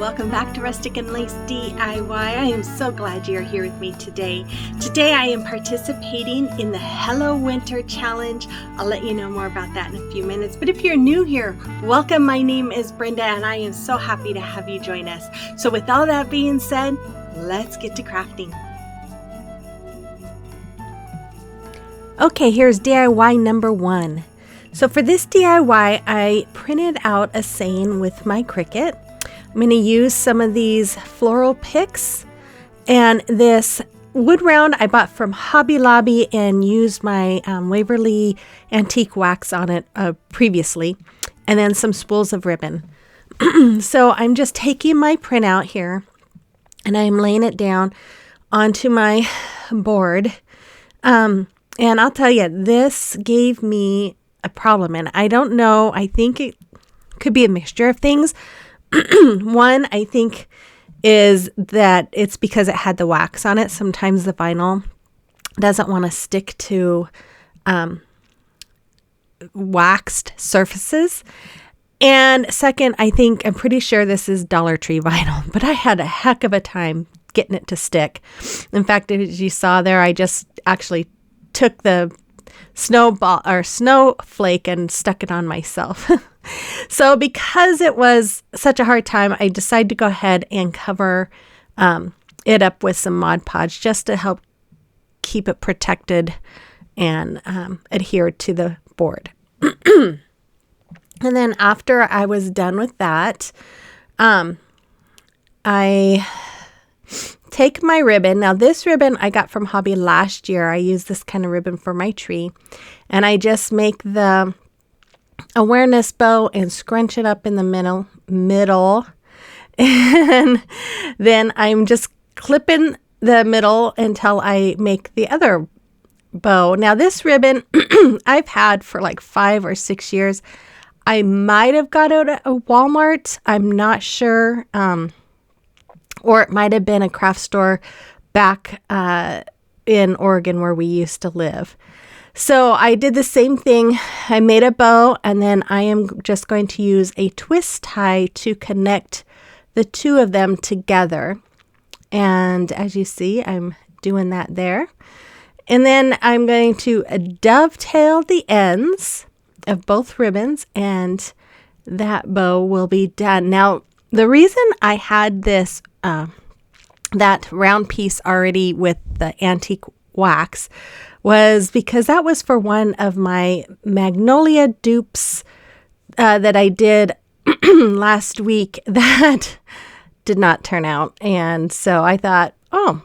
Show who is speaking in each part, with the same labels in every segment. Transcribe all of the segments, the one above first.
Speaker 1: welcome back to Rustic and Lace DIY. I am so glad you're here with me today. Today I am participating in the Hello Winter Challenge. I'll let you know more about that in a few minutes. But if you're new here, welcome. My name is Brenda and I am so happy to have you join us. So with all that being said, let's get to crafting. Okay, here's DIY number 1. So for this DIY, I printed out a saying with my Cricut. I'm going to use some of these floral picks, and this wood round I bought from Hobby Lobby and used my Waverly antique wax on it previously, and then some spools of ribbon. So I'm just taking my printout here and I'm laying it down onto my board. And I'll tell you, this gave me a problem, and I don't know, I think it could be a mixture of things. One, I think, is that it's because it had the wax on it. Sometimes the vinyl doesn't want to stick to waxed surfaces. And second, I'm pretty sure this is Dollar Tree vinyl, but I had a heck of a time getting it to stick. In fact, as you saw there, I just actually took the snowflake and stuck it on myself. So because it was such a hard time, I decided to go ahead and cover it up with some Mod Podge just to help keep it protected and adhered to the board. And then after I was done with that, I take my ribbon. Now this ribbon I got from Hobby last year. I used this kind of ribbon for my tree, and I just make the awareness bow and scrunch it up in the middle. And then I'm just clipping the middle until I make the other bow. Now this ribbon I've had for like 5 or 6 years. I might have got it at a Walmart. I'm not sure. Or it might have been a craft store back in Oregon where we used to live. So I did the same thing. I made a bow, and then I am just going to use a twist tie to connect the two of them together. And as you see, I'm doing that there. And then I'm going to dovetail the ends of both ribbons, and that bow will be done. Now, the reason I had this that round piece already with the antique wax was because that was for one of my magnolia dupes that I did last week that did not turn out. And so I thought, oh,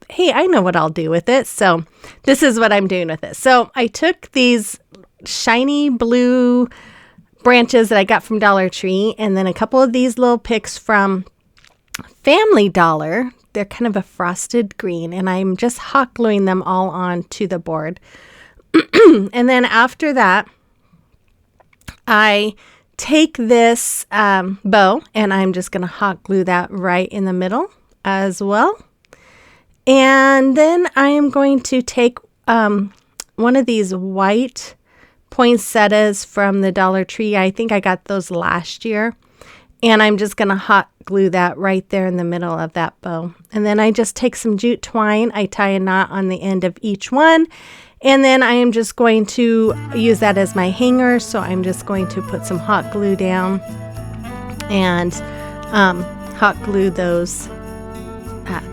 Speaker 1: hey, I know what I'll do with it. So this is what I'm doing with it. So I took these shiny blue branches that I got from Dollar Tree, and then a couple of these little picks from Family Dollar. They're kind of a frosted green, and I'm just hot gluing them all onto the board. And then after that, I take this bow, and I'm just going to hot glue that right in the middle as well. And then I am going to take one of these white poinsettias from the Dollar Tree. I think I got those last year. And I'm just going to hot glue that right there in the middle of that bow. And then I just take some jute twine. I tie a knot on the end of each one. And then I am just going to use that as my hanger. So I'm just going to put some hot glue down and hot glue those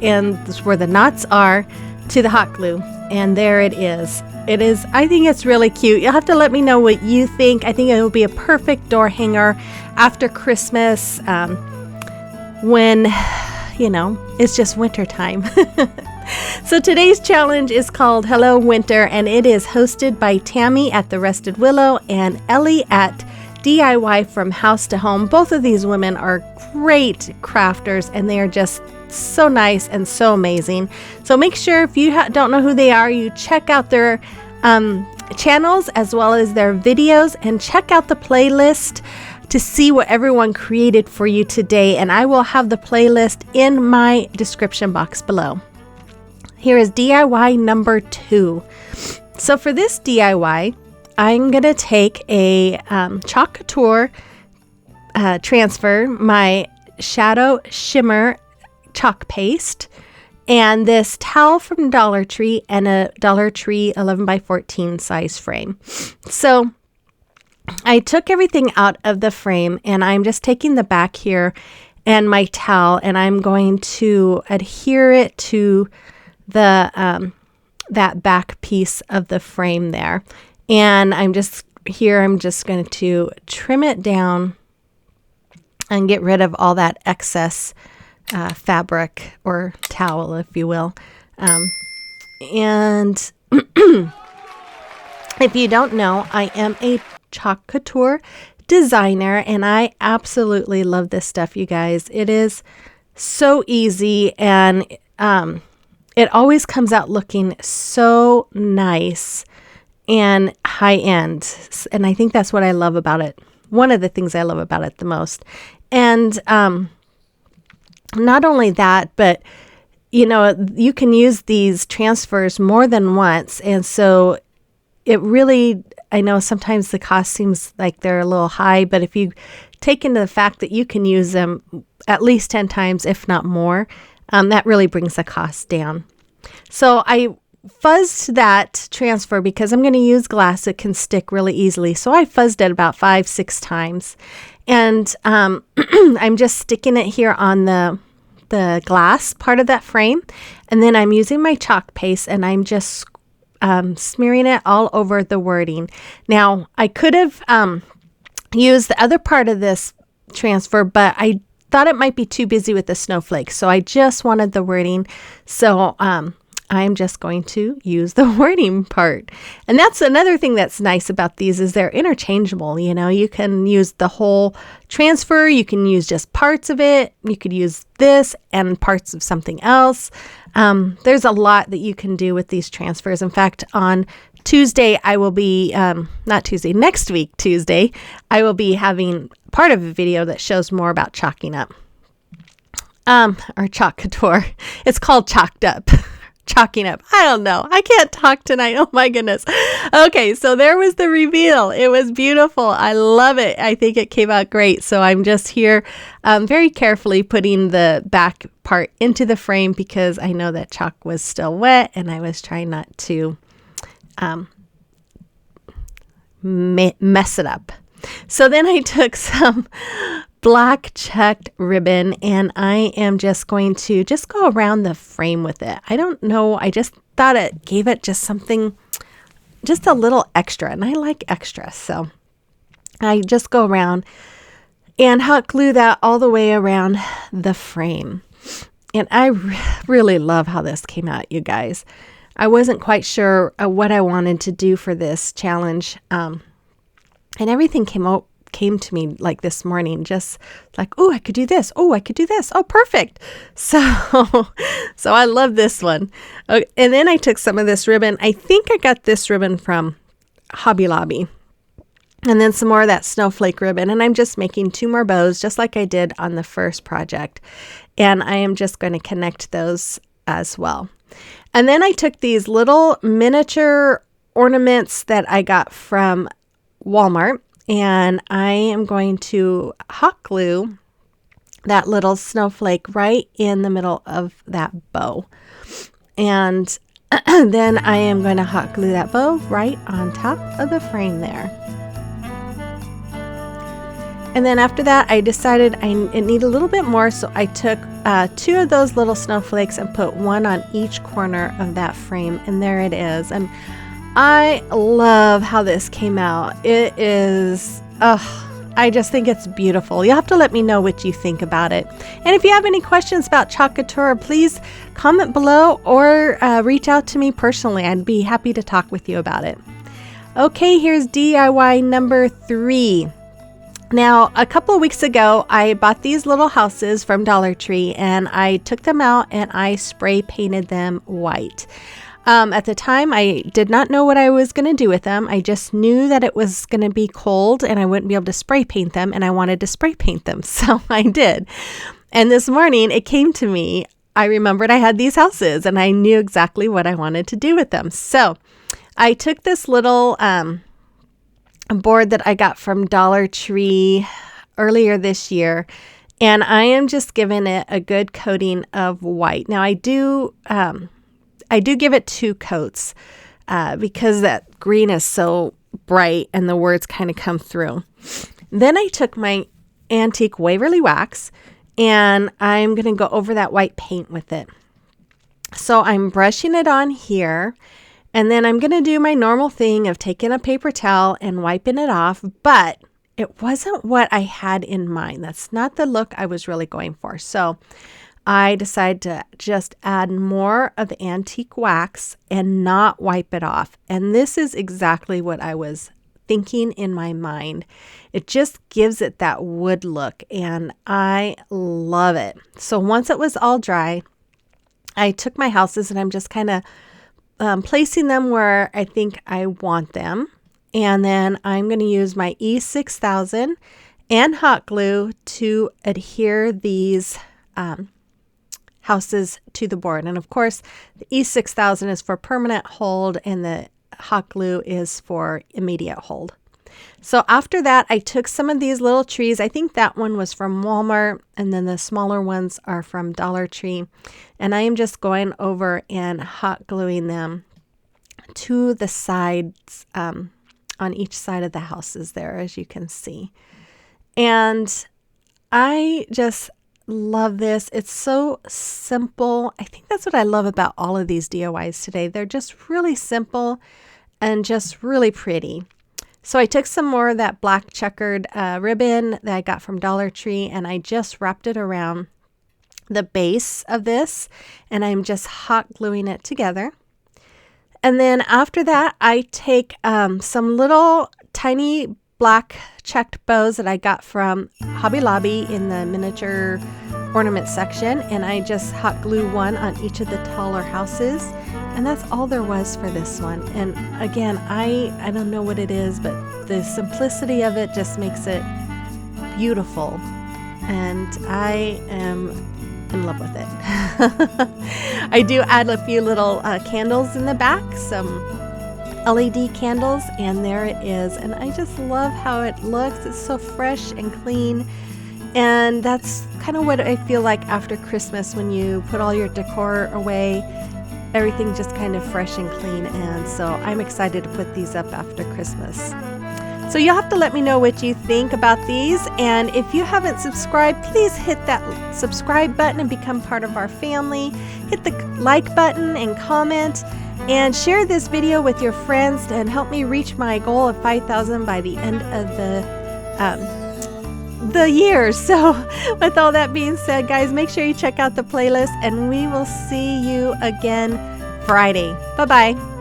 Speaker 1: ends where the knots are to the hot glue. And there it is. I think it's really cute. You'll have to let me know what you think. I think it will be a perfect door hanger after Christmas, when, it's just winter time. So today's challenge is called Hello Winter, and it is hosted by Tammy at The Rusted Willow and Ellie at DIY From House to Home. Both of these women are great crafters, and they are just so nice and so amazing. So make sure, if you don't know who they are, you check out their channels as well as their videos, and check out the playlist to see what everyone created for you today. And I will have the playlist in my description box below. Here is DIY number 2. So for this DIY, I'm going to take a Chalk Couture transfer, my shadow shimmer chalk paste and this towel from Dollar Tree and a Dollar Tree 11 by 14 size frame. So I took everything out of the frame and I'm just taking the back here and my towel, and I'm going to adhere it to the that back piece of the frame there. And I'm just going to trim it down and get rid of all that excess fabric or towel, if you will. And if you don't know, I am a chalk couture designer, and I absolutely love this stuff, you guys. It is so easy, and it always comes out looking so nice and high end. And I think that's what I love about it. One of the things I love about it the most. And not only that, but you can use these transfers more than once. And so it really, I know sometimes the cost seems like they're a little high, but if you take into the fact that you can use them at least 10 times, if not more, that really brings the cost down. So I fuzzed that transfer because I'm going to use glass that can stick really easily. So I fuzzed it about 5-6 times. And I'm just sticking it here on the glass part of that frame. And then I'm using my chalk paste and I'm just smearing it all over the wording. Now, I could have used the other part of this transfer, but I thought it might be too busy with the snowflakes. So I just wanted the wording. So I'm just going to use the wording part. And that's another thing that's nice about these is they're interchangeable. You can use the whole transfer. You can use just parts of it. You could use this and parts of something else. There's a lot that you can do with these transfers. In fact, on Tuesday, I will be, next week, Tuesday, I will be having part of a video that shows more about chalking up. Or chalk couture. It's called chalked up. Chalking up. I don't know. I can't talk tonight. Oh my goodness. Okay, so there was the reveal. It was beautiful. I love it. I think it came out great. So I'm just here very carefully putting the back part into the frame because I know that chalk was still wet and I was trying not to mess it up. So then I took some black checked ribbon and I am just going to go around the frame with it. I don't know. I just thought it gave it just something, just a little extra, and I like extra. So I just go around and hot glue that all the way around the frame. And I really love how this came out, you guys. I wasn't quite sure what I wanted to do for this challenge. And everything came to me like this morning, just like, oh, I could do this. Oh, I could do this. Oh, perfect. So I love this one. Okay, and then I took some of this ribbon. I think I got this ribbon from Hobby Lobby. And then some more of that snowflake ribbon. And I'm just making 2 more bows, just like I did on the first project. And I am just going to connect those as well. And then I took these little miniature ornaments that I got from Walmart. And I am going to hot glue that little snowflake right in the middle of that bow. And then I am going to hot glue that bow right on top of the frame there. And then after that, I decided it needed a little bit more. So I took 2 of those little snowflakes and put 1 on each corner of that frame. And there it is. And I love how this came out. It is, I just think it's beautiful. You'll have to let me know what you think about it. And if you have any questions about chalk couture, please comment below or reach out to me personally. I'd be happy to talk with you about it. Okay, here's DIY number 3. Now, a couple of weeks ago, I bought these little houses from Dollar Tree and I took them out and I spray painted them white. At the time, I did not know what I was going to do with them. I just knew that it was going to be cold and I wouldn't be able to spray paint them, and I wanted to spray paint them. So I did. And this morning it came to me. I remembered I had these houses and I knew exactly what I wanted to do with them. So I took this little board that I got from Dollar Tree earlier this year. And I am just giving it a good coating of white. Now I do give it 2 coats because that green is so bright and the words kind of come through. Then I took my antique Waverly wax and I'm going to go over that white paint with it. So I'm brushing it on here, and then I'm going to do my normal thing of taking a paper towel and wiping it off, but it wasn't what I had in mind. That's not the look I was really going for. So I decided to just add more of the antique wax and not wipe it off. And this is exactly what I was thinking in my mind. It just gives it that wood look, and I love it. So once it was all dry, I took my houses and I'm just kind of placing them where I think I want them. And then I'm going to use my E6000 and hot glue to adhere these houses to the board. And of course, the E6000 is for permanent hold and the hot glue is for immediate hold. So after that, I took some of these little trees. I think that one was from Walmart, and then the smaller ones are from Dollar Tree. And I am just going over and hot gluing them to the sides on each side of the houses there, as you can see. And I just love this. It's so simple. I think that's what I love about all of these DIYs today. They're just really simple and just really pretty. So I took some more of that black checkered ribbon that I got from Dollar Tree, and I just wrapped it around the base of this, and I'm just hot gluing it together. And then after that, I take some little tiny black checked bows that I got from Hobby Lobby in the miniature ornament section, and I just hot glue one on each of the taller houses. And that's all there was for this one. And again, I don't know what it is, but the simplicity of it just makes it beautiful. And I am in love with it. I do add a few little candles in the back, some LED candles, and there it is. And I just love how it looks. It's so fresh and clean. And that's kind of what I feel like after Christmas when you put all your decor away. Everything just kind of fresh and clean, and so I'm excited to put these up after Christmas. So you'll have to let me know what you think about these, and if you haven't subscribed, please hit that subscribe button and become part of our family. Hit the like button and comment, and share this video with your friends and help me reach my goal of 5,000 by the end of the year. So with all that being said, guys, make sure you check out the playlist, and we will see you again Friday. Bye-bye.